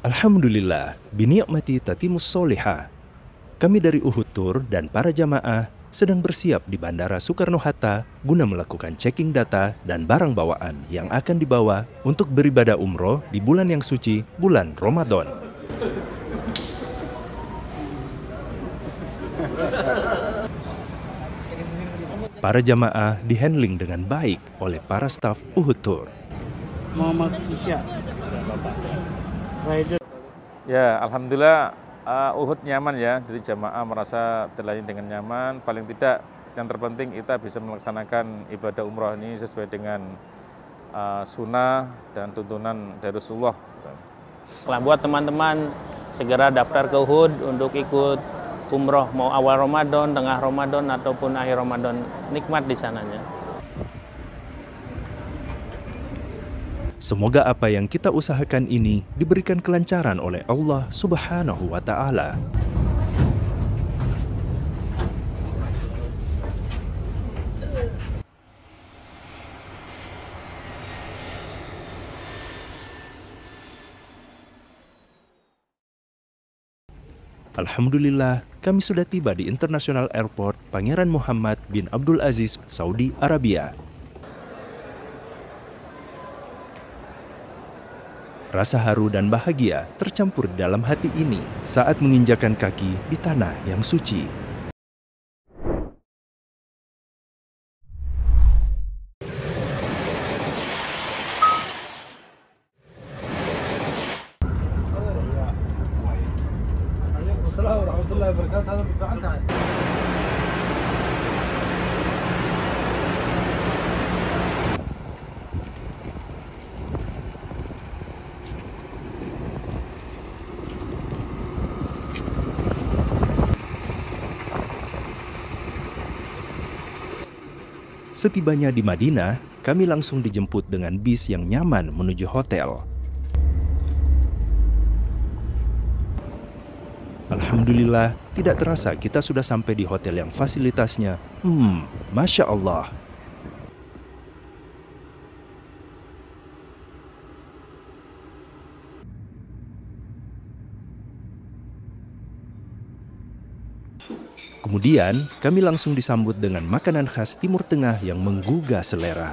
Alhamdulillah, bini'mati tatimus solihah. Kami dari Uhud Tour dan para jamaah sedang bersiap di Bandara Soekarno-Hatta guna melakukan checking data dan barang bawaan yang akan dibawa untuk beribadah umroh di bulan yang suci, bulan Ramadan. Para jamaah dihandling dengan baik oleh para staf Uhud Tour. Ya, alhamdulillah Uhud nyaman ya, jadi jamaah merasa terlayani dengan nyaman. Paling tidak yang terpenting kita bisa melaksanakan ibadah umroh ini sesuai dengan sunnah dan tuntunan dari Rasulullah. Lah buat teman-teman segera daftar ke Uhud untuk ikut umroh, mau awal Ramadan, tengah Ramadan ataupun akhir Ramadan, nikmat di sananya. Semoga apa yang kita usahakan ini diberikan kelancaran oleh Allah Subhanahu wa Ta'ala. Alhamdulillah, kami sudah tiba di International Airport Pangeran Muhammad bin Abdul Aziz, Saudi Arabia. Rasa haru dan bahagia tercampur dalam hati ini saat menginjakan kaki di tanah yang suci. Setibanya di Madinah, kami langsung dijemput dengan bis yang nyaman menuju hotel. Alhamdulillah, tidak terasa kita sudah sampai di hotel yang fasilitasnya, Masya Allah. Kemudian, kami langsung disambut dengan makanan khas Timur Tengah yang menggugah selera.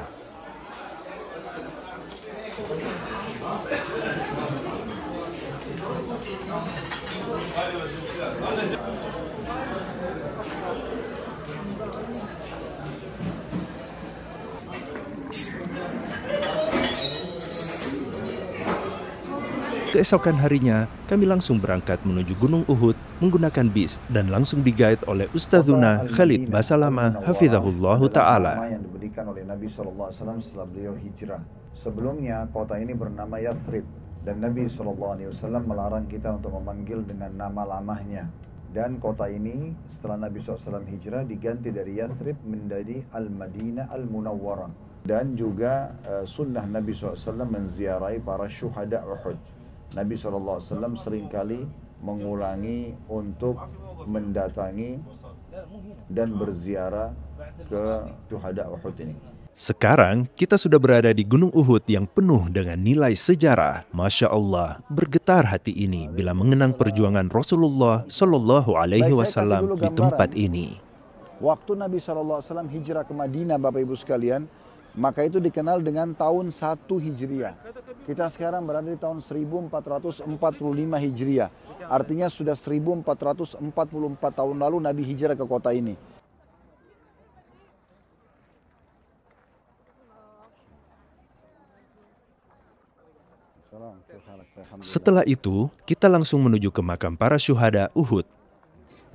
Keesokan harinya, kami langsung berangkat menuju Gunung Uhud menggunakan bis dan langsung di-guide oleh Ustadzuna Khalid Basalama Hafizahullah Ta'ala. Yang diberikan oleh Nabi SAW setelah beliau hijrah. Sebelumnya kota ini bernama Yathrib dan Nabi SAW melarang kita untuk memanggil dengan nama lamanya. Dan kota ini setelah Nabi SAW hijrah diganti dari Yathrib menjadi Al-Madinah Al-Munawwarah. Dan juga sunnah Nabi SAW menziarahi para syuhada Uhud. Nabi SAW seringkali mengulangi untuk mendatangi dan berziarah ke syuhada Uhud ini. Sekarang kita sudah berada di Gunung Uhud yang penuh dengan nilai sejarah. Masya Allah, bergetar hati ini bila mengenang perjuangan Rasulullah Shallallahu Alaihi Wasallam di tempat ini. Waktu Nabi SAW hijrah ke Madinah, Bapak Ibu sekalian, maka itu dikenal dengan tahun 1 Hijriah. Kita sekarang berada di tahun 1445 Hijriah. Artinya sudah 1444 tahun lalu Nabi hijrah ke kota ini. Setelah itu, kita langsung menuju ke makam para syuhada Uhud.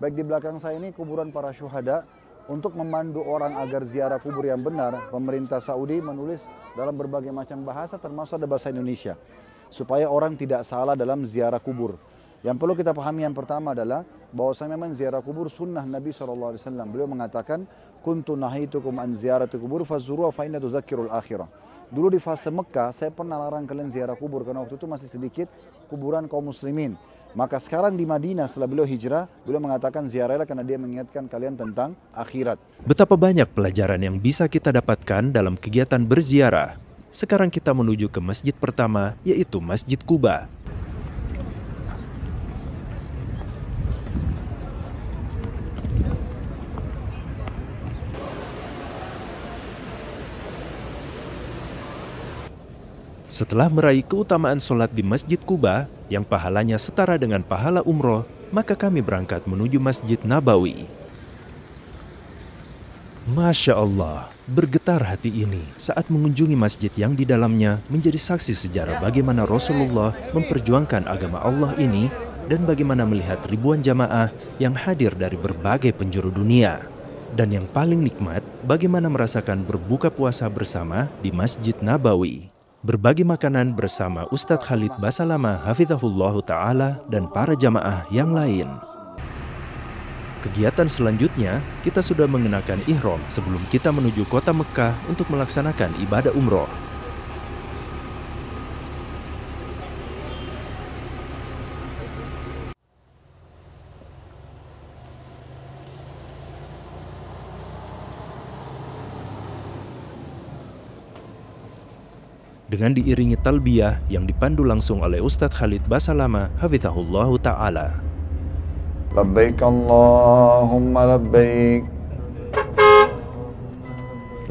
Baik, di belakang saya ini kuburan para syuhada. Untuk memandu orang agar ziarah kubur yang benar, pemerintah Saudi menulis dalam berbagai macam bahasa, termasuk ada bahasa Indonesia, supaya orang tidak salah dalam ziarah kubur. Yang perlu kita pahami yang pertama adalah bahwasanya memang ziarah kubur sunnah Nabi SAW. Beliau mengatakan, "Kuntu nahitukum an ziyarati kubur fazuruha fa inna tudzakirul akhirah." Dulu di fase Mekah, saya pernah larang kalian ziarah kubur karena waktu itu masih sedikit kuburan kaum muslimin. Maka sekarang di Madinah setelah beliau hijrah, beliau mengatakan ziarahlah karena dia mengingatkan kalian tentang akhirat. Betapa banyak pelajaran yang bisa kita dapatkan dalam kegiatan berziarah. Sekarang kita menuju ke masjid pertama, yaitu Masjid Quba. Setelah meraih keutamaan sholat di Masjid Quba yang pahalanya setara dengan pahala umroh, maka kami berangkat menuju Masjid Nabawi. Masya Allah, bergetar hati ini saat mengunjungi masjid yang di dalamnya menjadi saksi sejarah bagaimana Rasulullah memperjuangkan agama Allah ini dan bagaimana melihat ribuan jamaah yang hadir dari berbagai penjuru dunia. Dan yang paling nikmat, bagaimana merasakan berbuka puasa bersama di Masjid Nabawi. Berbagi makanan bersama Ustadz Khalid Basalamah hafizahullah ta'ala dan para jamaah yang lain. Kegiatan selanjutnya, kita sudah mengenakan ihram sebelum kita menuju kota Mekah untuk melaksanakan ibadah umroh. Dengan diiringi talbiyah yang dipandu langsung oleh Ustadz Khalid Basalamah hafizahullah ta'ala. Labbaik Allahumma labbaik.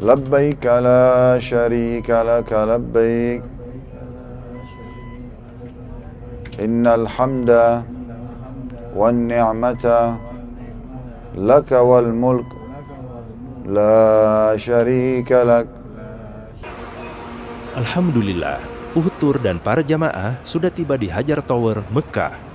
Labbaik la syarika laka labbaik. Innal hamda wan ni'mata laka wal mulk la syarika lak. Alhamdulillah, Uhud Tour dan para jamaah sudah tiba di Hajar Tower, Mekah.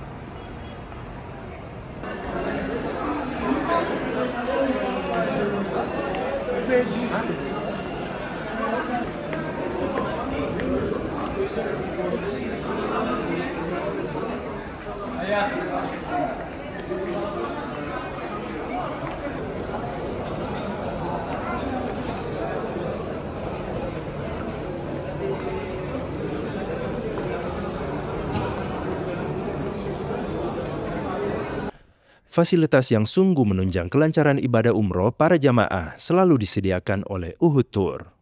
Fasilitas yang sungguh menunjang kelancaran ibadah umroh para jamaah selalu disediakan oleh Uhud Tour.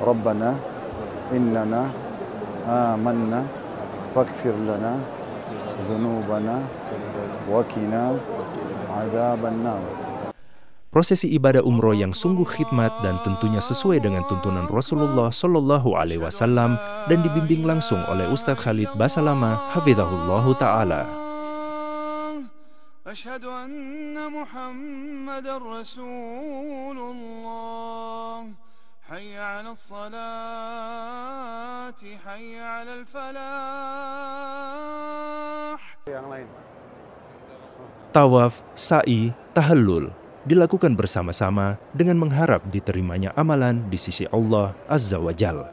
Rabbana innana amanna faghfir lana dhunubana wa qina adzabannar. Prosesi ibadah umroh yang sungguh khidmat dan tentunya sesuai dengan tuntunan Rasulullah Shallallahu Alaihi Wasallam dan dibimbing langsung oleh Ustadz Khalid Basalamah hafizahullah ta'ala. Asyhadu anna Muhammadar Rasulullah. Hayya 'alas salati, hayya 'alal falah. Yang lain. Tawaf, sa'i, tahallul dilakukan bersama-sama dengan mengharap diterimanya amalan di sisi Allah Azza wa Jalla.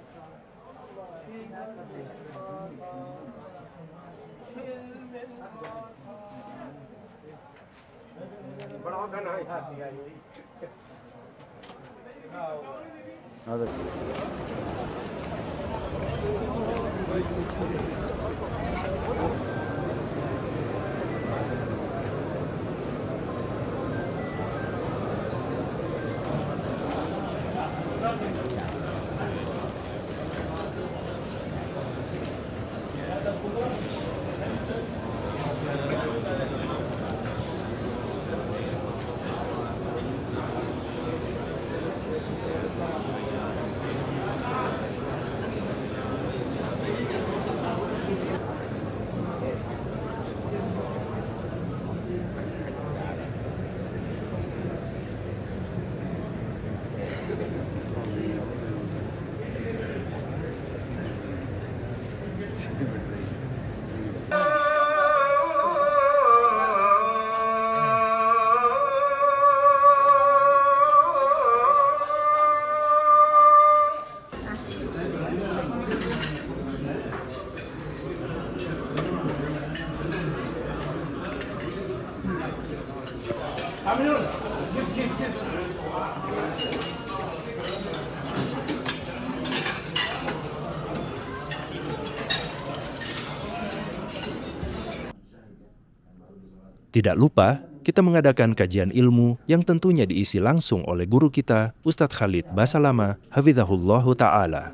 Tidak lupa, kita mengadakan kajian ilmu yang tentunya diisi langsung oleh guru kita, Ustadz Khalid Basalama, hafizahullahu ta'ala.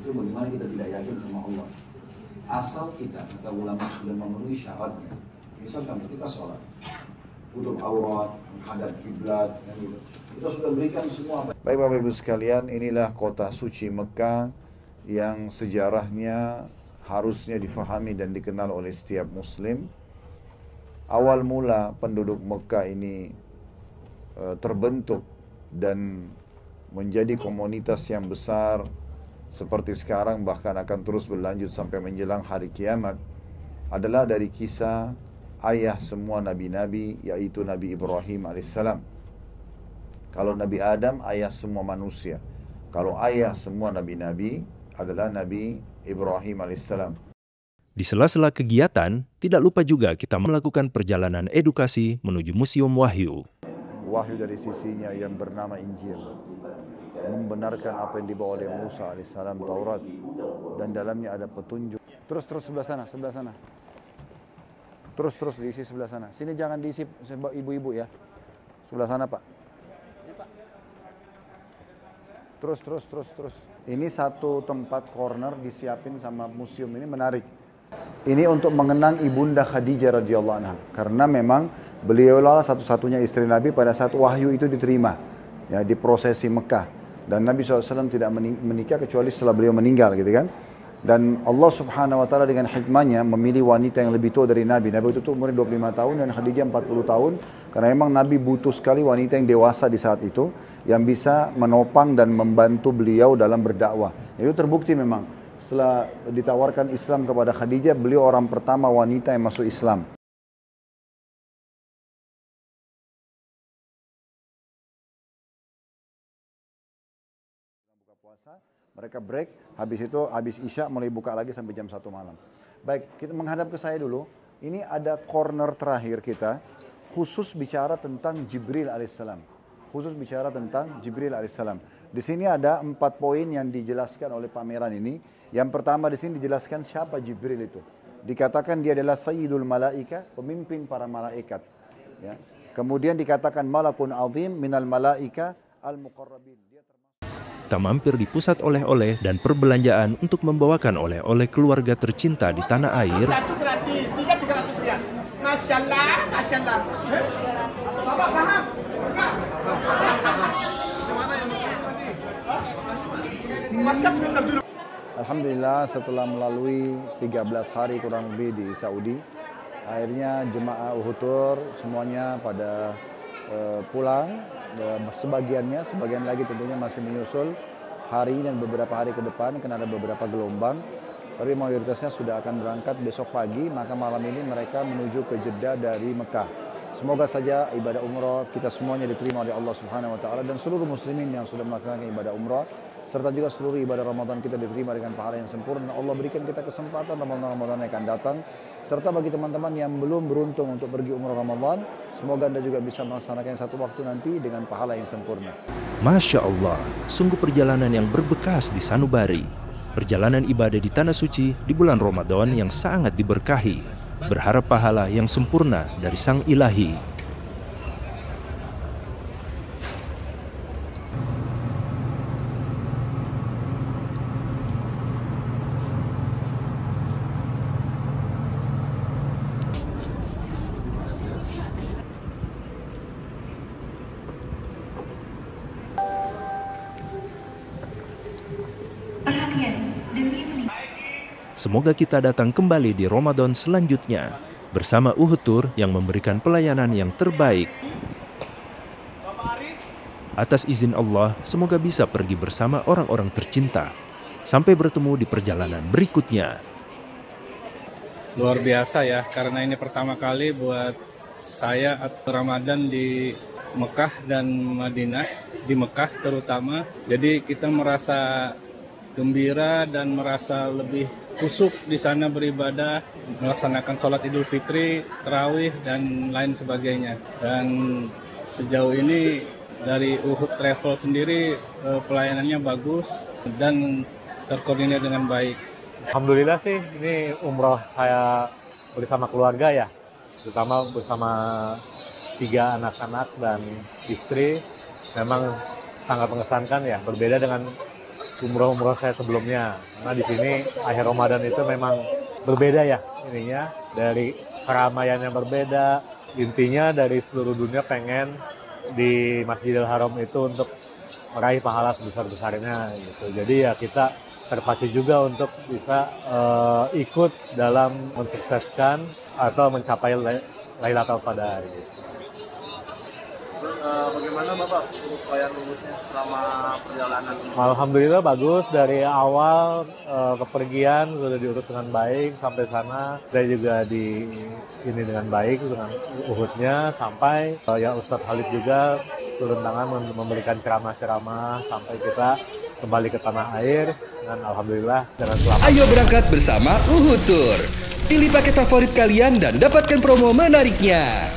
Itu bagaimana kita tidak yakin sama Allah. Asal kita, kata ulama, sudah memenuhi syaratnya. Misalkan kita sholat, tutup aurat, menghadap kiblat, kita sudah berikan semua. Baik Bapak Ibu sekalian, inilah kota suci Mekah yang sejarahnya harusnya difahami dan dikenal oleh setiap muslim. Awal mula penduduk Mekah ini terbentuk dan menjadi komunitas yang besar seperti sekarang, bahkan akan terus berlanjut sampai menjelang hari kiamat, adalah dari kisah ayah semua nabi-nabi, yaitu Nabi Ibrahim alaihissalam. Kalau Nabi Adam, ayah semua manusia. Kalau ayah semua nabi-nabi adalah Nabi Ibrahim alaihissalam. Di sela-sela kegiatan, tidak lupa juga kita melakukan perjalanan edukasi menuju Museum Wahyu. Wahyu dari sisinya yang bernama Injil, membenarkan apa yang dibawa oleh Musa alaihissalam, Taurat, dan dalamnya ada petunjuk. Terus sebelah sana, sebelah sana. Terus diisi sebelah sana. Sini jangan diisi ibu-ibu ya. Sebelah sana Pak. Terus. Ini satu tempat corner disiapin sama museum ini menarik. Ini untuk mengenang Ibunda Khadijah radhiyallahu anha. Karena memang beliaulah satu-satunya istri Nabi pada saat wahyu itu diterima. Ya, di prosesi Mekah. Dan Nabi SAW tidak menikah kecuali setelah beliau meninggal gitu kan. Dan Allah Subhanahu wa ta'ala dengan hikmahnya memilih wanita yang lebih tua dari Nabi. Nabi itu umurnya 25 tahun dan Khadijah 40 tahun. Karena memang Nabi butuh sekali wanita yang dewasa di saat itu, yang bisa menopang dan membantu beliau dalam berdakwah. Itu terbukti memang. Setelah ditawarkan Islam kepada Khadijah, beliau orang pertama wanita yang masuk Islam. Mereka break, habis Isya mulai buka lagi sampai jam 1 malam. Baik, kita menghadap ke saya dulu. Ini ada corner terakhir kita, khusus bicara tentang Jibril alaihissalam. Di sini ada 4 poin yang dijelaskan oleh pameran ini. Yang pertama di sini dijelaskan siapa Jibril itu. Dikatakan dia adalah Sayyidul Malaika, pemimpin para malaikat. Ya. Kemudian dikatakan malakun azim minal malaika al-muqarrabin. Kita mampir di pusat oleh-oleh dan perbelanjaan untuk membawakan oleh-oleh keluarga tercinta di tanah air. Satu gratis, 300 ya. Masya Allah. Bapak paham? Alhamdulillah setelah melalui 13 hari kurang lebih di Saudi, akhirnya jemaah Uhutur semuanya pada pulang. Sebagian lagi tentunya masih menyusul hari ini dan beberapa hari ke depan karena ada beberapa gelombang. Tapi mayoritasnya sudah akan berangkat besok pagi, maka malam ini mereka menuju ke Jeddah dari Mekah. Semoga saja ibadah umrah kita semuanya diterima oleh Allah Subhanahu wa ta'ala dan seluruh muslimin yang sudah melaksanakan ibadah umrah serta juga seluruh ibadah Ramadan kita diterima dengan pahala yang sempurna. Allah berikan kita kesempatan Ramadan yang akan datang. Serta bagi teman-teman yang belum beruntung untuk pergi umrah Ramadan, semoga Anda juga bisa melaksanakan satu waktu nanti dengan pahala yang sempurna. Masya Allah, sungguh perjalanan yang berbekas di sanubari. Perjalanan ibadah di Tanah Suci di bulan Ramadan yang sangat diberkahi. Berharap pahala yang sempurna dari Sang Ilahi. Semoga kita datang kembali di Ramadan selanjutnya bersama Uhutur yang memberikan pelayanan yang terbaik. Atas izin Allah, semoga bisa pergi bersama orang-orang tercinta. Sampai bertemu di perjalanan berikutnya. Luar biasa ya, karena ini pertama kali buat saya Ramadan di Mekah dan Madinah, di Mekah terutama. Jadi kita merasa gembira dan merasa lebih khusyuk di sana beribadah, melaksanakan sholat Idul Fitri, tarawih dan lain sebagainya. Dan sejauh ini Dari Uhud Travel sendiri pelayanannya bagus dan terkoordinir dengan baik. Alhamdulillah sih, ini umroh saya bersama keluarga ya, terutama bersama 3 anak-anak dan istri. Memang sangat mengesankan ya, berbeda dengan umroh-umroh saya sebelumnya. Karena di sini akhir Ramadan itu memang berbeda ya ininya, dari keramaian yang berbeda. Intinya dari seluruh dunia pengen di Masjidil Haram itu untuk meraih pahala sebesar-besarnya gitu. Jadi ya kita terpacu juga untuk bisa ikut dalam mensukseskan atau mencapai Lailatul Qadar gitu. Bagaimana Bapak upaya lulusnya selama perjalanan? Alhamdulillah bagus, dari awal kepergian sudah diurus dengan baik sampai sana. Saya juga ini dengan baik dengan Uhudnya sampai ya Ustadz Khalid juga turun tangan memberikan ceramah-ceramah sampai kita kembali ke tanah air dan alhamdulillah dengan selamat. Ayo berangkat bersama Uhud Tour. Pilih paket favorit kalian dan dapatkan promo menariknya.